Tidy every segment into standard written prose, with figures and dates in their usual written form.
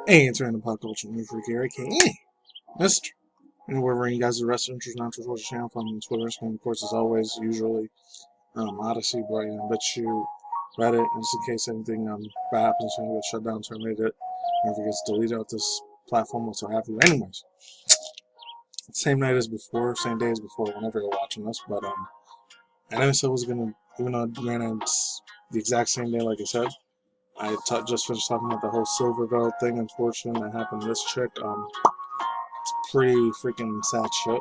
Hey, it's Random Pop Culture News Freak here, aka Mr. And wherever you guys are rest interest, not to watch the channel, follow me on Twitter, Instagram, of course, as always, usually, Odyssey, but BitChute, Reddit, just in case anything bad happens, you get shut down, terminated, or if it gets deleted off this platform, or so have you. Anyways, same night as before, same day as before, whenever you're watching this, but I never said I was gonna, even though granted it's the exact same day, like I said. I just finished talking about the whole silver veil thing, unfortunately, that happened to this chick. It's pretty freaking sad shit,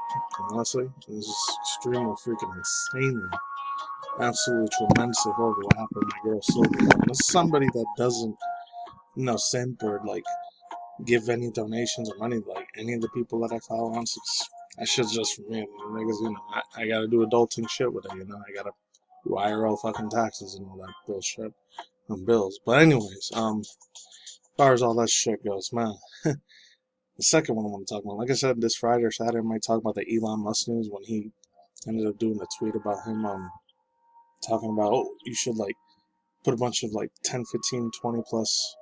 honestly. It's just extremely freaking insanely, absolutely tremendously horrible what happened to my girl Silver. This is somebody that doesn't, simp or, give any donations or money, any of the people that I follow on. That shit's just for me. Niggas, I gotta do adulting shit with it, I gotta do IRL fucking taxes and all that bullshit. Bills. But anyways, as far as all that shit goes, man, the second one I want to talk about, like I said, this Friday or Saturday, I might talk about the Elon Musk news when he ended up doing a tweet about him talking about, oh, you should put a bunch of 10, 15, 20 plus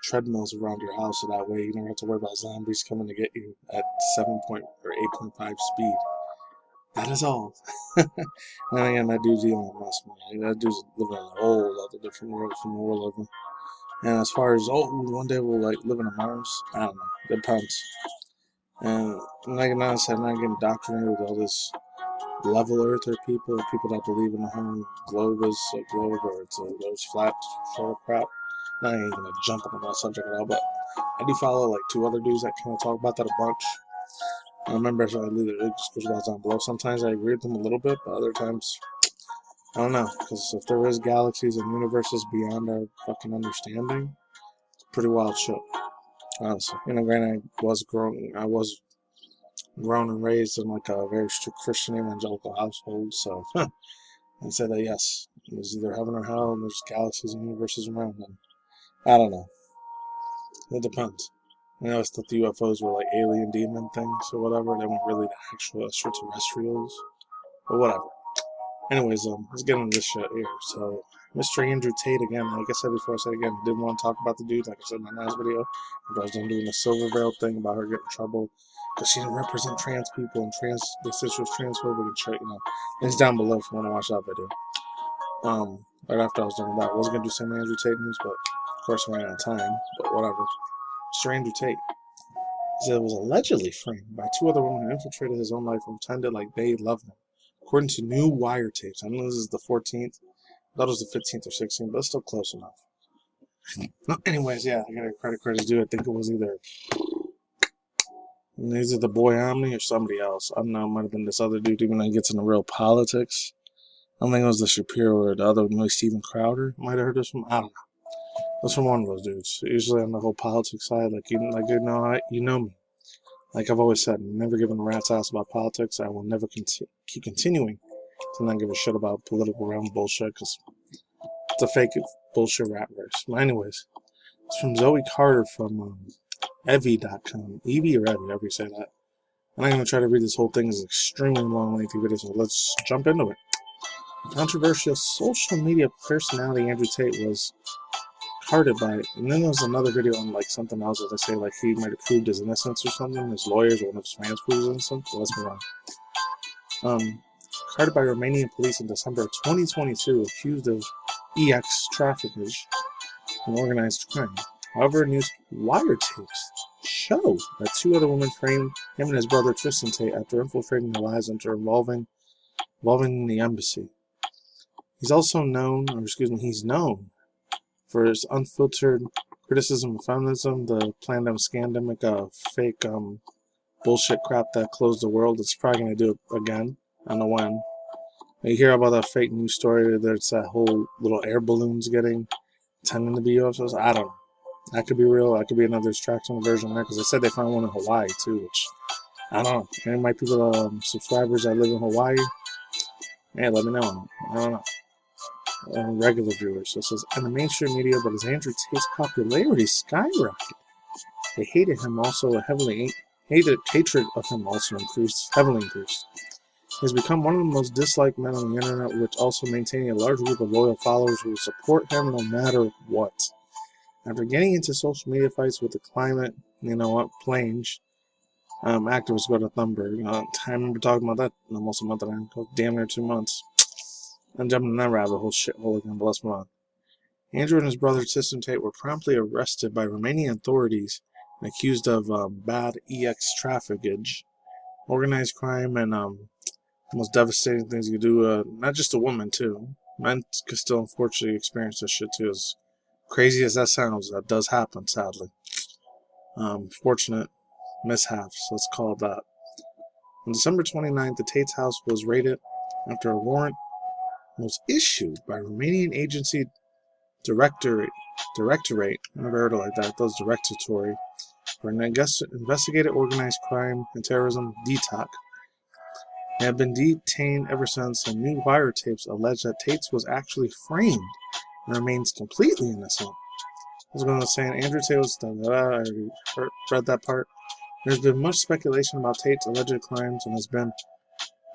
treadmills around your house, so that way you don't have to worry about zombies coming to get you at 7 point or 8.5 speed. That is all. And again, that dude's Elon Musk, man. That dude's living in a whole other different world from where we're living. And as far as, one day we'll live in Mars, I don't know. Depends. And like I said, I'm not getting indoctrinated with all this level earther people that believe in the whole globe is a globe or it's flat sort of crap. I ain't gonna jump on that subject at all, but I do follow two other dudes that kind of talk about that a bunch. I remember, so I leave the description down below. Sometimes I agree with them a little bit, but other times, I don't know. Because if there is galaxies and universes beyond our fucking understanding, it's pretty wild shit. Honestly. Granted, I was grown and raised in a very strict Christian evangelical household, so I said that yes, there's either heaven or hell, and there's galaxies and universes around them. I don't know. It depends. I always thought the UFOs were alien demon things or whatever. They weren't really the actual extraterrestrials. But whatever. Anyways, let's get into this shit here. So, Mr. Andrew Tate, again, like I said before, I said again, didn't want to talk about the dude, like I said in my last video. I was doing the silver veil thing about her getting in trouble because she didn't represent trans people and they said she was transphobic and shit, Links down below if you want to watch that video. Right after I was done with that, I wasn't going to do some Andrew Tate news, but of course I ran out of time, but whatever. Mr. Andrew Tate. He said it was allegedly framed by two other women who infiltrated his own life and pretended like they loved him. According to new wiretapes, I know this is the 14th, I thought it was the 15th or 16th, but it's still close enough. Anyways, yeah, I got a credit due. I think it was either the boy Omni or somebody else. I don't know, it might have been this other dude, even though he gets into real politics. I don't think it was the Shapiro or the other, maybe Steven Crowder might have heard this from. I don't know. That's from one of those dudes. Usually on the whole politics side, you know me. Like I've always said, never given a rat's ass about politics. I will never keep continuing to not give a shit about political realm bullshit because it's a fake bullshit rat verse. But anyways, it's from Zoe Carter from Evie.com. Evie or Evie, however you say that. I'm not going to try to read this whole thing. It's an extremely long, lengthy video, so let's jump into it. Controversial social media personality Andrew Tate was carded by it. And then there was another video on something else where they say he might have proved his innocence or something. His lawyers or one of his fans proved his innocence. Well, let's move on. Carded by Romanian police in December of 2022, accused of EX traffickers and organized crime. However, news wiretaps show that two other women framed him and his brother Tristan Tate after infiltrating their lives after involving the embassy. He's known for his unfiltered criticism of feminism, the planned scamdemic, fake bullshit crap that closed the world. It's probably going to do it again. I don't know when. You hear about that fake news story, there's that whole little air balloons tending to be UFOs. I don't know. That could be real. That could be another distraction version there, because they said they found one in Hawaii too, which, I don't know. Any of my people, subscribers that live in Hawaii, hey, let me know. I don't know. Regular viewers. So it says, in the mainstream media, but as Andrew Tate's popularity skyrocketed, they hated him also hatred of him also heavily increased. He's become one of the most disliked men on the internet, which also maintaining a large group of loyal followers who will support him no matter what. After getting into social media fights with the climate, plunge, activists go to THUNBURG. I remember talking about that almost a month ago, damn near 2 months. I'm jumping in that rabbit hole shithole again, but let's move on. Andrew and his brother Tristan Tate were promptly arrested by Romanian authorities and accused of bad EX traffickage, organized crime, and the most devastating things you do. Not just a woman too. Men could still unfortunately experience this shit too. As crazy as that sounds, that does happen, sadly. Fortunate mishaps, let's call it that. On December 29th, the Tate's house was raided after a warrant was issued by Romanian agency Directorate. I never heard it like that. Those directorate for an investigated organized crime and terrorism DTOC. They have been detained ever since, and new wiretapes allege that Tate's was actually framed and remains completely innocent. I was going to say Andrew Tate was I already read that part. There's been much speculation about Tate's alleged crimes and has been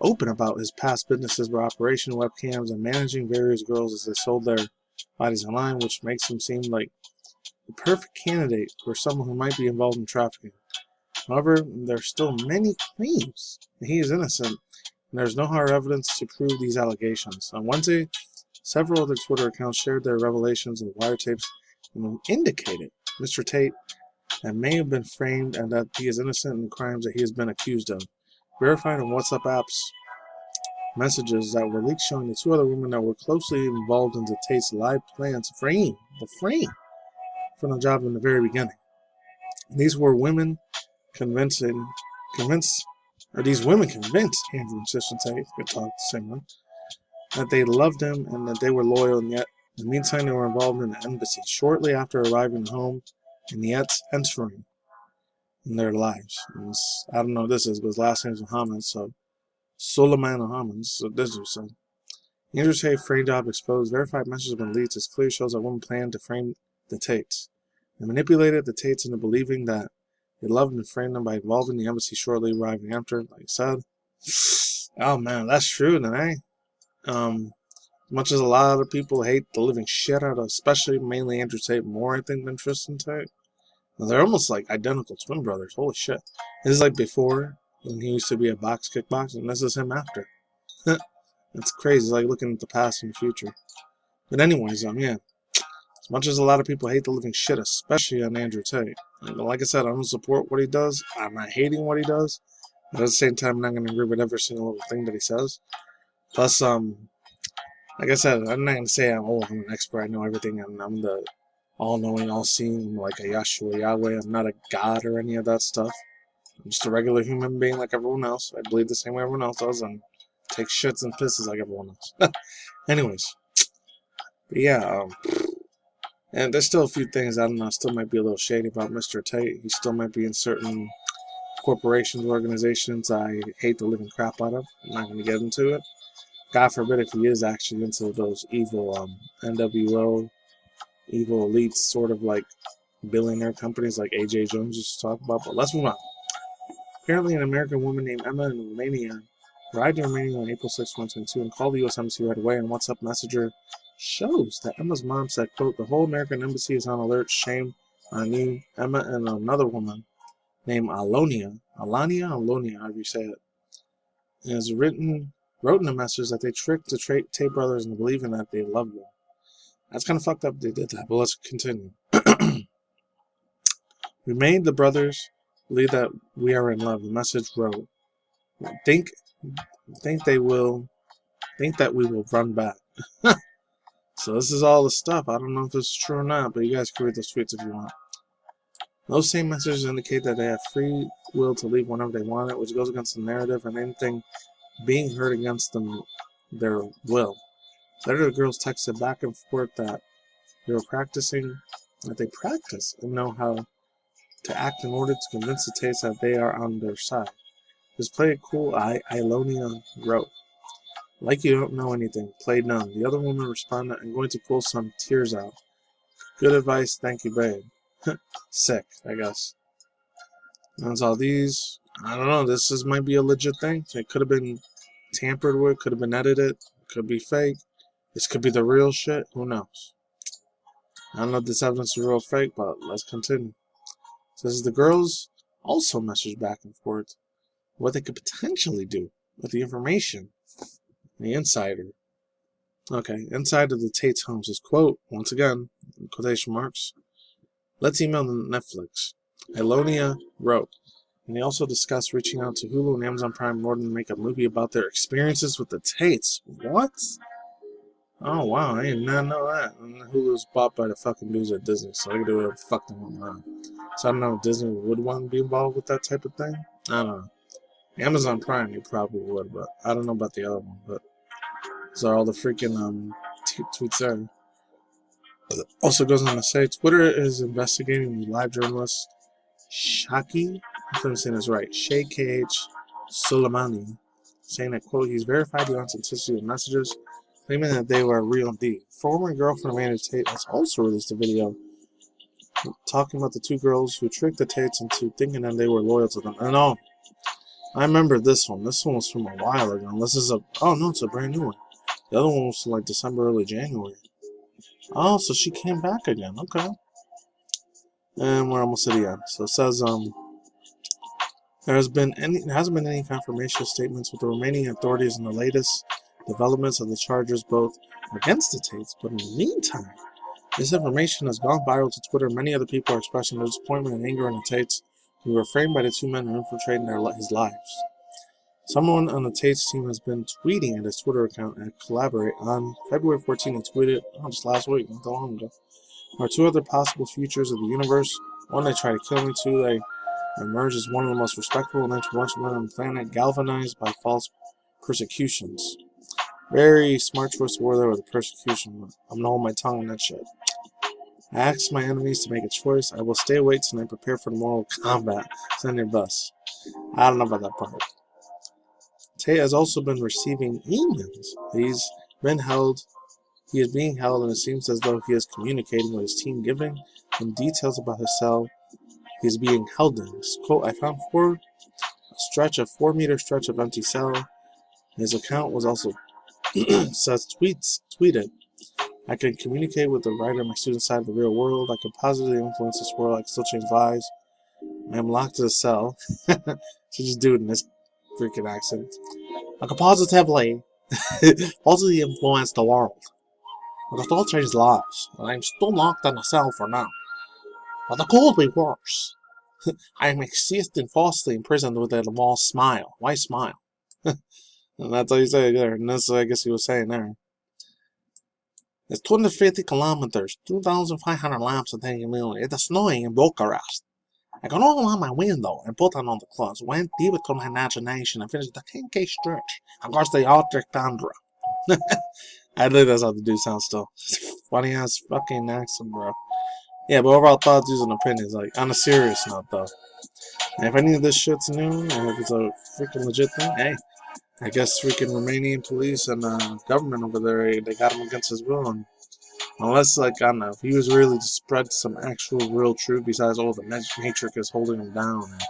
open about his past businesses with operation webcams and managing various girls as they sold their bodies online, which makes him seem like the perfect candidate for someone who might be involved in trafficking. However, there are still many claims that he is innocent, and there is no hard evidence to prove these allegations. On Wednesday, several other Twitter accounts shared their revelations of the wiretapes and indicated Mr. Tate that may have been framed and that he is innocent in the crimes that he has been accused of. Verified on WhatsApp apps messages that were leaked showing the two other women that were closely involved in the Tate's live plan to frame from the job in the very beginning. These women convinced Andrew and Tristan Tate, good talk, the same one, that they loved him and that they were loyal, and yet in the meantime they were involved in the embassy shortly after arriving home and yet entering in their lives. And I don't know what this is, but his last name is Muhammad, so Suleiman Muhammad, so this is said. Andrew Tate frame job exposed. Verified messages have been leaked. This clearly shows that women planned to frame the Tates. They manipulated the Tates into believing that they loved and framed them by involving the embassy shortly arriving after, like I said. Oh man, that's true, then, eh? Much as a lot of people hate the living shit out of, especially mainly Andrew Tate more, I think, than Tristan Tate. They're almost like identical twin brothers. Holy shit. This is like before, when he used to be a kickboxer, and this is him after. It's crazy. It's like looking at the past and the future. But anyways, yeah. As much as a lot of people hate the living shit, especially on Andrew Tate. Like I said, I don't support what he does. I'm not hating what he does. But at the same time, I'm not going to agree with every single little thing that he says. Plus, like I said, I'm not going to say I'm an expert. I know everything. I'm the all-knowing, all-seeing, like a Yahshua Yahweh. I'm not a god or any of that stuff. I'm just a regular human being like everyone else. I believe the same way everyone else does and take shits and pisses like everyone else. Anyways. But yeah, and there's still a few things, I don't know, still might be a little shady about Mr. Tate. He still might be in certain corporations, organizations I hate the living crap out of. I'm not going to get into it. God forbid if he is actually into those evil NWO, evil elites, sort of like billionaire companies like AJ Jones used to talk about. But let's move on. Apparently, an American woman named Emma in Romania arrived in Romania on April 6, 2022 and called the U.S. Embassy right away. And WhatsApp Messenger shows that Emma's mom said, quote, "The whole American embassy is on alert. Shame on you." Emma and another woman named Alonia, however you say it, wrote in a message that they tricked the Tate brothers into believing that they loved them. That's kind of fucked up they did that, but let's continue. "We made the brothers believe that we are in love," the message wrote. Think that we will run back. So this is all the stuff. I don't know if this is true or not, but you guys can read those tweets if you want. Those same messages indicate that they have free will to leave whenever they want it, which goes against the narrative and anything being heard against them, their will. Later, the girls texted back and forth that they practice and know how to act in order to convince the Tates that they are on their side. Just play it cool, Ilonia wrote. Like you don't know anything, play dumb. The other woman responded, "I'm going to pull some tears out. Good advice, thank you, babe." Sick, I guess. And that's all these. I don't know, might be a legit thing. It could have been tampered with, could have been edited, could be fake. This could be the real shit, who knows? I don't know if this evidence is real or fake, but let's continue. It says the girls also messaged back and forth what they could potentially do with the information. The insider. Okay, inside of the Tate's homes is, quote, once again, in quotation marks, let's email Netflix. Ilonia wrote. And they also discussed reaching out to Hulu and Amazon Prime in order to make a movie about their experiences with the Tates. What? Oh, wow, I did not know that. And Hulu's bought by the fucking dudes at Disney, so they can do whatever the fuck they want. So I don't know if Disney would want to be involved with that type of thing. I don't know. Amazon Prime, you probably would, but I don't know about the other one. But those are all the freaking tweets there. Also goes on to say, Twitter is investigating the live journalist Shaki, if I'm saying this right, Sheikh K.H. Soleimani, saying that, quote, he's verified the authenticity of messages, claiming that they were real indeed. Former girlfriend of Andrew Tate has also released a video talking about the two girls who tricked the Tates into thinking that they were loyal to them. And oh, I remember this one. This one was from a while ago. This is it's a brand new one. The other one was from like December, early January. Oh, so she came back again. Okay. And we're almost at the end. So it says, there hasn't been any confirmation statements with the Romanian authorities in the latest developments of the charges both against the Tates, but in the meantime, this information has gone viral to Twitter. Many other people are expressing their disappointment and anger on the Tates, who were framed by the two men who infiltrated his lives. Someone on the Tates team has been tweeting at his Twitter account and collaborate. On February 14th, he tweeted, just last week, not that long ago, are two other possible futures of the universe. One, they try to kill me. Two, they emerge as one of the most respectable and influential men on the planet, galvanized by false persecutions. Very smart choice of word there with the persecution. I'm gonna hold my tongue on that shit. I ask my enemies to make a choice. I will stay awake tonight, prepare for the moral combat. Send your bus. I don't know about that part. Tate has also been receiving emails. He is being held, and it seems as though he is communicating with his team, giving him details about his cell he is being held in. Quote, I found a 4-meter stretch of empty cell. His account was also says tweeted. I can communicate with the writer of my student side of the real world. I can positively influence this world. I can still change lives. I am locked in a cell. So just do it in this freaking accent. I can positively influence the world. I can still change lives. And I'm still locked in a cell for now. But it could be worse. I am existing falsely imprisoned with a false smile. Why smile? And that's all you say there. And that's what I guess he was saying there. It's 250 kilometers, 2,500 laps a day in million. It is snowing in Bucharest. I can roll out my window and put on the clothes, went deep into my imagination and finished the 10K stretch across the Arctic tundra. I think that's how the dude sounds still. Funny ass fucking accent, bro. Yeah, but overall thoughts, views, and opinions. Like, on a serious note, though. And if any of this shit's new, and if it's a freaking legit thing, hey, I guess freaking Romanian police and government over there, they got him against his will. And unless, like, I don't know, if he was really to spread some actual real truth besides, the Matrix is holding him down and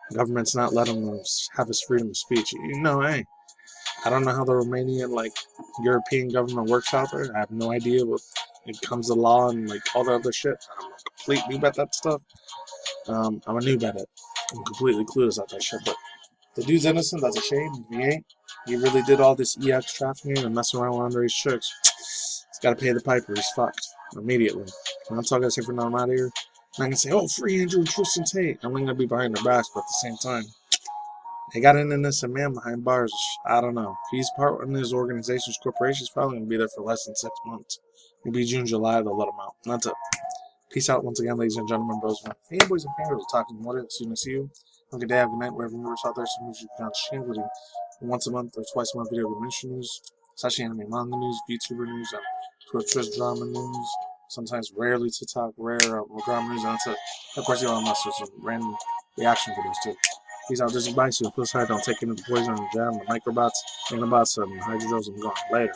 the government's not letting him have his freedom of speech. Hey, I don't know how the Romanian, like, European government works out there. I have no idea what it comes to law and, like, all the other shit. I'm a complete noob at that stuff. I'm a noob at it. I'm completely clueless at that shit, but the dude's innocent, that's a shame. If he ain't, he really did all this EX trafficking and messing around with underage chicks. He's gotta pay the piper, he's fucked. Immediately. And I'm talking to now I'm out of here. And I can say, free Andrew and Tristan Tate. I'm gonna be behind their backs, but at the same time, they got an innocent man behind bars. I don't know. If he's part of his organization's corporation, he's probably gonna be there for less than 6 months. Maybe June, July, they'll let him out. That's it. Peace out once again, ladies and gentlemen, bros. Hey, boys and girls, talking more. Soon to see you. Have a good day, have a good night, wherever you're out there. Some news you can share with you once a month or twice a month video of ministry news, especially anime manga news, VTuber news, Twitch drama news. Sometimes rarely TikTok, rare drama news, and that's it. Of course, you all must with some random reaction videos too. Peace out, this is Bison. Feel sorry, don't take any of the poison and jam, the microbots, nanobots, and hydrodrones. I'm gone. Later.